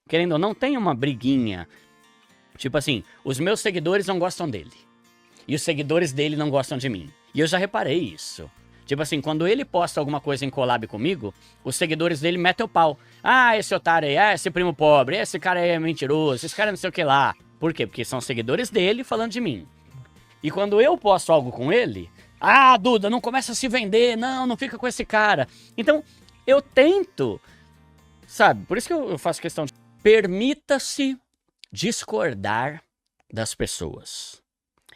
querendo ou não, tem uma briguinha. Tipo assim, os meus seguidores não gostam dele. E os seguidores dele não gostam de mim. E eu já reparei isso. Tipo assim, quando ele posta alguma coisa em collab comigo, os seguidores dele metem o pau. Ah, esse otário aí, esse primo pobre, esse cara aí é mentiroso, esse cara não sei o que lá. Por quê? Porque são seguidores dele falando de mim. E quando eu posto algo com ele, ah, Duda, não começa a se vender, não fica com esse cara. Então, eu tento, sabe, por isso que eu faço questão de... Permita-se discordar das pessoas.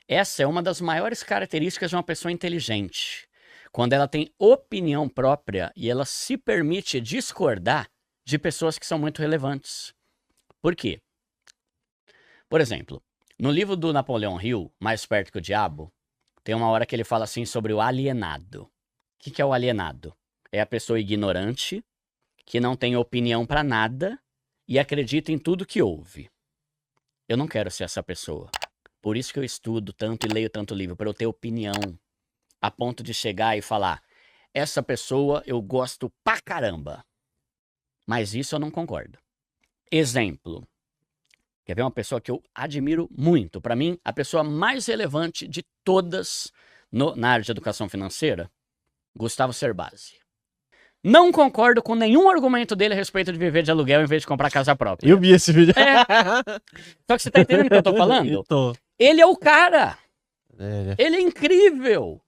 Essa é uma das maiores características de uma pessoa inteligente. Quando ela tem opinião própria e ela se permite discordar de pessoas que são muito relevantes. Por quê? Por exemplo, no livro do Napoleão Hill, Mais Perto que o Diabo, tem uma hora que ele fala assim sobre o alienado. O que é o alienado? É a pessoa ignorante, que não tem opinião para nada e acredita em tudo que ouve. Eu não quero ser essa pessoa. Por isso que eu estudo tanto e leio tanto livro, para eu ter opinião, a ponto de chegar e falar, essa pessoa eu gosto pra caramba, mas isso eu não concordo. Exemplo. Quer ver uma pessoa que eu admiro muito? Para mim, a pessoa mais relevante de todas na área de educação financeira, Gustavo Cerbasi. Não concordo com nenhum argumento dele a respeito de viver de aluguel em vez de comprar casa própria. Eu vi esse vídeo. Só que você tá entendendo o que eu tô falando? Eu tô. Ele é o cara. Ele é incrível.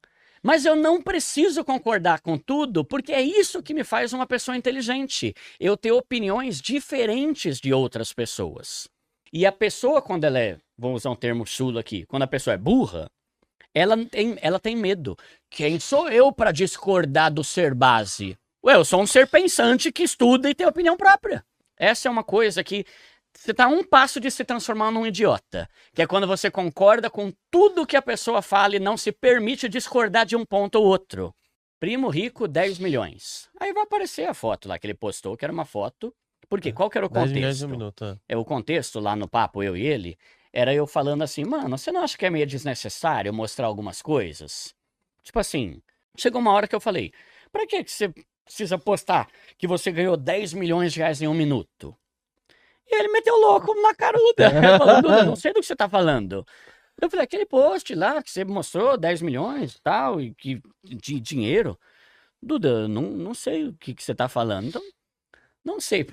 Mas eu não preciso concordar com tudo, porque é isso que me faz uma pessoa inteligente. Eu ter opiniões diferentes de outras pessoas. E a pessoa, quando ela é, vamos usar um termo chulo aqui, quando a pessoa é burra, ela tem medo. Quem sou eu para discordar do Cerbasi? Ué, eu sou um ser pensante que estuda e tem opinião própria. Essa é uma coisa que você tá a um passo de se transformar num idiota. Que é quando você concorda com tudo que a pessoa fala e não se permite discordar de um ponto ou outro. Primo rico, 10 milhões. Aí vai aparecer a foto lá que ele postou, que era uma foto. Por quê? Qual que era o 10 milhões contexto? em um minuto. O contexto lá no papo, eu e ele, era eu falando assim, mano, você não acha que é meio desnecessário mostrar algumas coisas? Tipo assim, chegou uma hora que eu falei, pra que você precisa postar que você ganhou 10 milhões de reais em um minuto? E ele meteu louco na cara do Duda, falando, Duda, não sei do que você tá falando. Eu falei, aquele post lá que você mostrou 10 milhões e tal, e que, de dinheiro. Duda, não sei o que você tá falando. Então, não sei.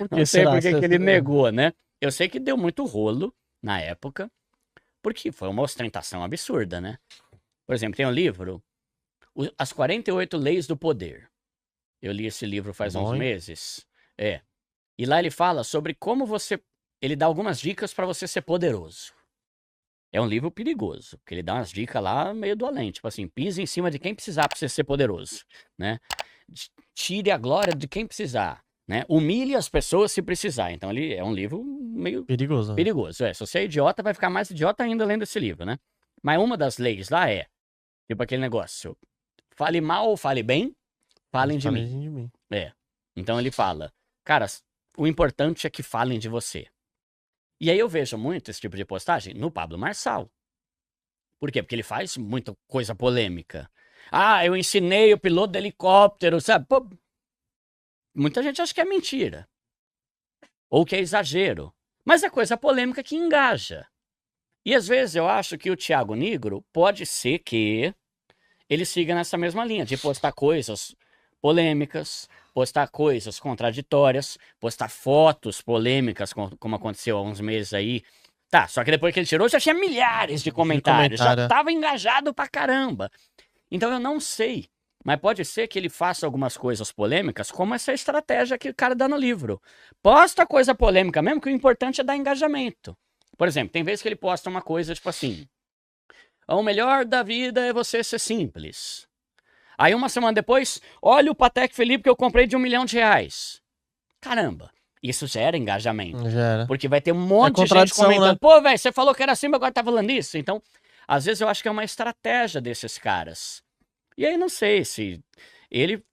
Não sei por que ele negou, né? Eu sei que deu muito rolo na época, porque foi uma ostentação absurda, né? Por exemplo, tem um livro, As 48 Leis do Poder. Eu li esse livro faz uns meses. E lá ele fala sobre como ele dá algumas dicas para você ser poderoso. É um livro perigoso, porque ele dá umas dicas lá meio do além. Tipo assim, pise em cima de quem precisar para você ser poderoso, né? Tire a glória de quem precisar, né? Humilhe as pessoas se precisar. Então ele é um livro meio perigoso. Perigoso, Se você é idiota, vai ficar mais idiota ainda lendo esse livro, né? Mas uma das leis lá é, tipo aquele negócio, fale mal ou fale bem, falem de mim. Então ele fala, cara, o importante é que falem de você. E aí eu vejo muito esse tipo de postagem no Pablo Marçal. Por quê? Porque ele faz muita coisa polêmica. Ah, eu ensinei o piloto do helicóptero, sabe? Pô, muita gente acha que é mentira. Ou que é exagero. Mas é coisa polêmica que engaja. E às vezes eu acho que o Thiago Nigro pode ser que ele siga nessa mesma linha, de postar coisas polêmicas, postar coisas contraditórias, postar fotos polêmicas, como aconteceu há uns meses aí. Tá, só que depois que ele tirou, já tinha milhares de comentários. Já tava engajado pra caramba. Então eu não sei, mas pode ser que ele faça algumas coisas polêmicas, como essa estratégia que o cara dá no livro. Posta coisa polêmica mesmo, que o importante é dar engajamento. Por exemplo, tem vezes que ele posta uma coisa tipo assim, o melhor da vida é você ser simples. Aí uma semana depois, olha o Patek Philippe que eu comprei de R$1 milhão. Caramba, isso gera engajamento. Gera. Porque vai ter um monte de gente comentando, né? Pô, velho, você falou que era assim, mas agora tá falando isso. Então, às vezes eu acho que é uma estratégia desses caras. E aí não sei se Ele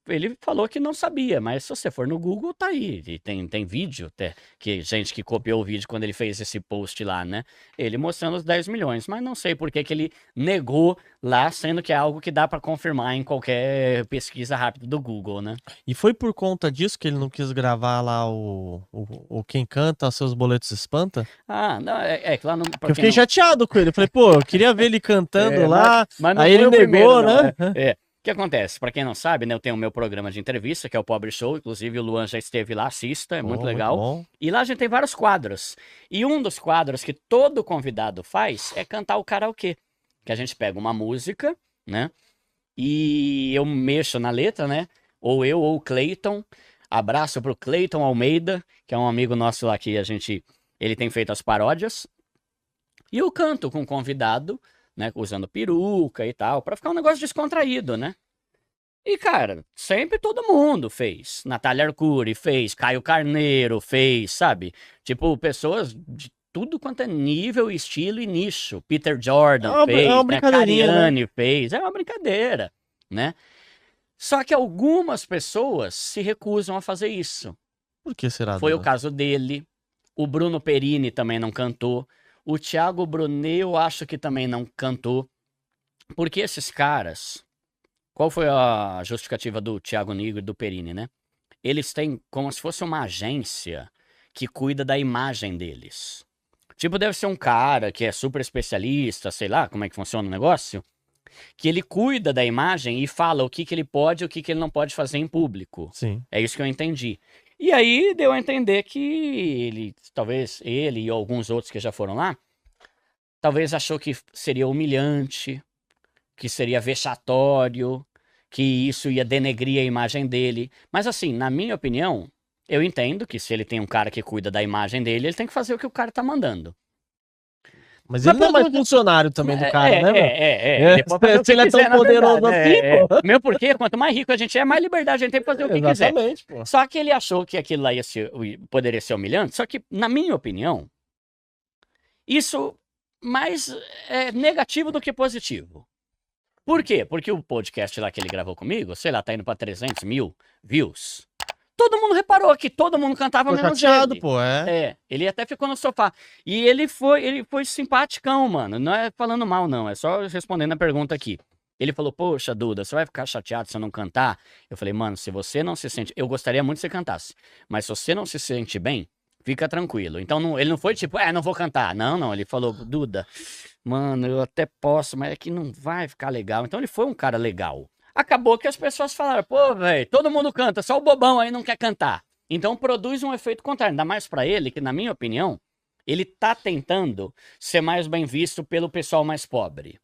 falou que não sabia, mas se você for no Google, tá aí. E tem vídeo, até, que gente que copiou o vídeo quando ele fez esse post lá, né? Ele mostrando os 10 milhões, mas não sei por que que ele negou lá, sendo que é algo que dá pra confirmar em qualquer pesquisa rápida do Google, né? E foi por conta disso que ele não quis gravar lá o Quem Canta Seus Boletos Espanta? Ah, não, é que lá não. Porque eu fiquei chateado com ele. Eu falei, pô, eu queria ver ele cantando lá. Mas não Aí foi ele o primeiro, negou, não. né? O que acontece? Pra quem não sabe, né, eu tenho o meu programa de entrevista, que é o Pobre Show. Inclusive, o Luan já esteve lá, assista, é muito Muito legal. bom. E lá a gente tem vários quadros. E um dos quadros que todo convidado faz é cantar o karaokê. Que a gente pega uma música, né? E eu mexo na letra, né? Ou eu ou o Cleiton. Abraço pro Cleiton Almeida, que é um amigo nosso lá que ele tem feito as paródias. E eu canto com o convidado, né? Usando peruca e tal, pra ficar um negócio descontraído, né? E, cara, sempre todo mundo fez. Natália Arcuri fez, Caio Carneiro fez, sabe? Tipo, pessoas de tudo quanto é nível, estilo e nicho. Peter Jordan É fez, uma né? brincadeirinha, né? Cariani fez. É uma brincadeira, né? Só que algumas pessoas se recusam a fazer isso. Por que será, Foi o Duda? caso dele. O Bruno Perini também não cantou. O Thiago Brunet, eu acho que também não cantou. Porque esses caras. Qual foi a justificativa do Thiago Nigro e do Perini, né? Eles têm como se fosse uma agência que cuida da imagem deles. Tipo, deve ser um cara que é super especialista, sei lá como é que funciona o negócio, que ele cuida da imagem e fala o que que ele pode e o que que ele não pode fazer em público. Sim. É isso que eu entendi. E aí deu a entender que talvez ele e alguns outros que já foram lá, talvez achou que seria humilhante, que seria vexatório, que isso ia denegrir a imagem dele. Mas assim, na minha opinião, eu entendo que se ele tem um cara que cuida da imagem dele, ele tem que fazer o que o cara tá mandando. Mas ele não é mais funcionário também do cara, né, meu? Ele pode fazer o que Se ele é quiser, tão na poderoso verdade. assim, pô. Mesmo porque, quanto mais rico a gente é, mais liberdade a gente tem pra fazer o que quiser. Exatamente, pô. Só que ele achou que aquilo lá poderia ser humilhante, só que, na minha opinião, isso mais é negativo do que positivo. Por quê? Porque o podcast lá que ele gravou comigo, sei lá, tá indo pra 300 mil views. Todo mundo reparou que todo mundo cantava Ficou menos chateado, ele. pô, Ele até ficou no sofá. E ele foi simpaticão, mano. Não é falando mal, não. É só respondendo a pergunta aqui. Ele falou, poxa, Duda, você vai ficar chateado se eu não cantar? Eu falei, mano, se você não se sente... Eu gostaria muito que você cantasse. Mas se você não se sente bem, fica tranquilo. Então, ele não foi tipo, não vou cantar. Não. Ele falou, Duda, mano, eu até posso, mas é que não vai ficar legal. Então, ele foi um cara legal. Acabou que as pessoas falaram, pô, velho, todo mundo canta, só o bobão aí não quer cantar. Então produz um efeito contrário, ainda mais pra ele, que na minha opinião, ele tá tentando ser mais bem visto pelo pessoal mais pobre.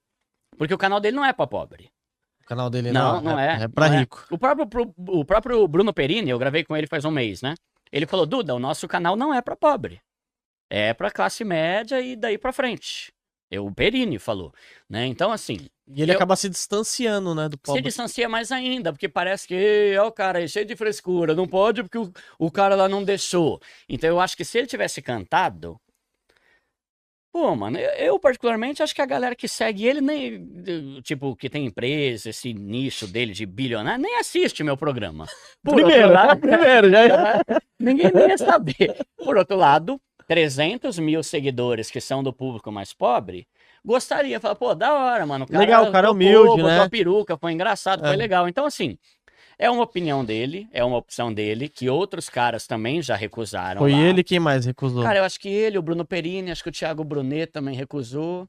Porque o canal dele não é pra pobre. O canal dele Não é. É pra não rico. O próprio Bruno Perini, eu gravei com ele faz um mês, né? Ele falou, Duda, o nosso canal não é pra pobre. É pra classe média e daí pra frente. O Perini falou, né? Então, assim... E ele acaba se distanciando, né, do Se pobre. distancia mais ainda, porque parece que o cara é cheio de frescura, não pode porque o cara lá não deixou. Então eu acho que se ele tivesse cantado... Pô, mano, eu particularmente acho que a galera que segue ele, nem, tipo, que tem empresa, esse nicho dele de bilionário, nem assiste meu programa. Primeiro, já. Ninguém nem ia saber. Por outro lado, 300 mil seguidores que são do público mais pobre, gostaria, falar, pô, da hora, mano. Legal, o cara é humilde, botou né? a peruca, foi engraçado, foi legal. Então, assim, é uma opinião dele, é uma opção dele, que outros caras também já recusaram. Foi lá. ele quem mais recusou? Cara, eu acho que ele, o Bruno Perini, acho que o Thiago Brunet também recusou.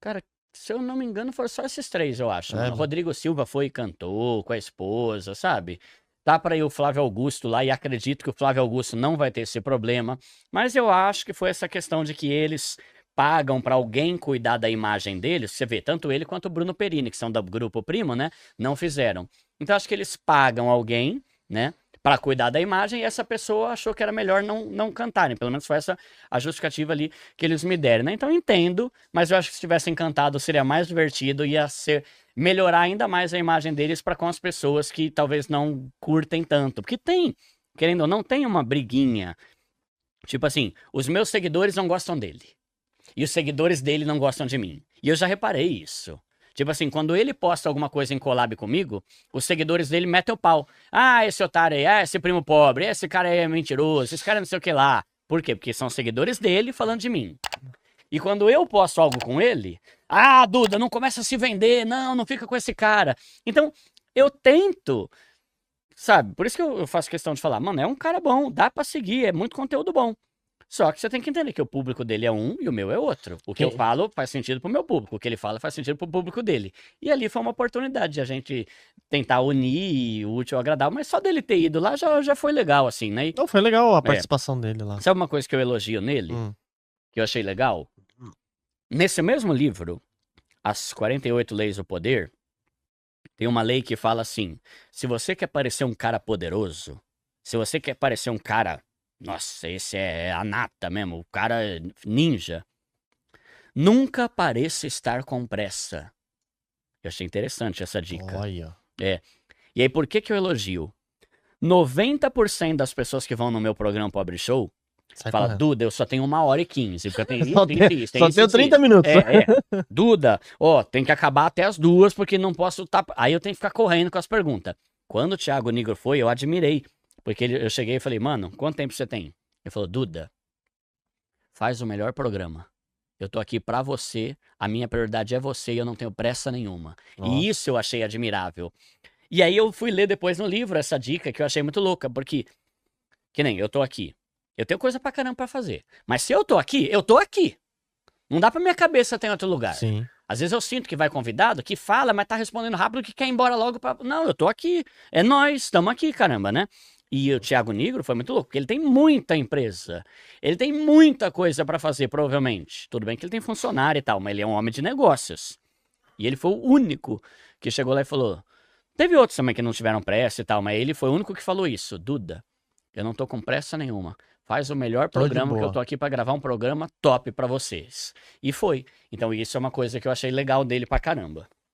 Cara, se eu não me engano, foram só esses três, eu acho. O Rodrigo Silva foi e cantou com a esposa, sabe? Tá para ir o Flávio Augusto lá, e acredito que o Flávio Augusto não vai ter esse problema. Mas eu acho que foi essa questão de que eles pagam para alguém cuidar da imagem deles. Você vê, tanto ele quanto o Bruno Perini, que são do Grupo Primo, né? Não fizeram. Então acho que eles pagam alguém, né? Para cuidar da imagem, e essa pessoa achou que era melhor não cantarem. Pelo menos foi essa a justificativa ali que eles me deram, né? Então eu entendo, mas eu acho que se tivessem cantado seria mais divertido, ia melhorar ainda mais a imagem deles para com as pessoas que talvez não curtem tanto. Porque tem, querendo ou não, tem uma briguinha. Tipo assim, os meus seguidores não gostam dele. E os seguidores dele não gostam de mim. E eu já reparei isso. Tipo assim, quando ele posta alguma coisa em collab comigo, os seguidores dele metem o pau. Ah, esse otário aí, ah, esse primo pobre, esse cara aí é mentiroso, esse cara não sei o que lá. Por quê? Porque são seguidores dele falando de mim. E quando eu posto algo com ele, ah, Duda, não começa a se vender, não fica com esse cara. Então, eu tento, sabe? Por isso que eu faço questão de falar, mano, é um cara bom, dá pra seguir, é muito conteúdo bom. Só que você tem que entender que o público dele é um e o meu é outro. O que eu falo faz sentido pro meu público, o que ele fala faz sentido pro público dele. E ali foi uma oportunidade de a gente tentar unir o útil ao agradável, mas só dele ter ido lá já foi legal, assim, né? Não, foi legal a participação dele lá. Sabe uma coisa que eu elogio nele, que eu achei legal? Nesse mesmo livro, As 48 Leis do Poder, tem uma lei que fala assim, se você quer parecer um cara poderoso, se você quer parecer um cara... Nossa, esse é a nata mesmo, o cara ninja. Nunca pareça estar com pressa. Eu achei interessante essa dica. Olha. É. E aí, por que eu elogio? 90% das pessoas que vão no meu programa Pobre Show fala, Duda, eu só tenho 1h15, porque eu tenho isso, só tenho 30 minutos. Duda, ó, tem que acabar até as 2, porque não posso... Aí eu tenho que ficar correndo com as perguntas. Quando o Thiago Nigro foi, eu admirei. Porque eu cheguei e falei, mano, quanto tempo você tem? Ele falou, Duda, faz o melhor programa. Eu tô aqui pra você, a minha prioridade é você e eu não tenho pressa nenhuma. Nossa. E isso eu achei admirável. E aí eu fui ler depois no livro essa dica que eu achei muito louca, porque, que nem eu tô aqui. Eu tenho coisa pra caramba pra fazer. Mas se eu tô aqui, eu tô aqui. Não dá pra minha cabeça ter em outro lugar. Sim. Às vezes eu sinto que vai convidado, que fala, mas tá respondendo rápido, que quer ir embora logo pra... Não, eu tô aqui. É nós, estamos aqui, caramba, né? E o Thiago Nigro foi muito louco, porque ele tem muita empresa. Ele tem muita coisa pra fazer, provavelmente. Tudo bem que ele tem funcionário e tal, mas ele é um homem de negócios. E ele foi o único que chegou lá e falou... Teve outros também que não tiveram pressa e tal, mas ele foi o único que falou isso. Duda, eu não tô com pressa nenhuma. Faz o melhor programa, que eu tô aqui pra gravar um programa top pra vocês. E foi. Então isso é uma coisa que eu achei legal dele pra caramba.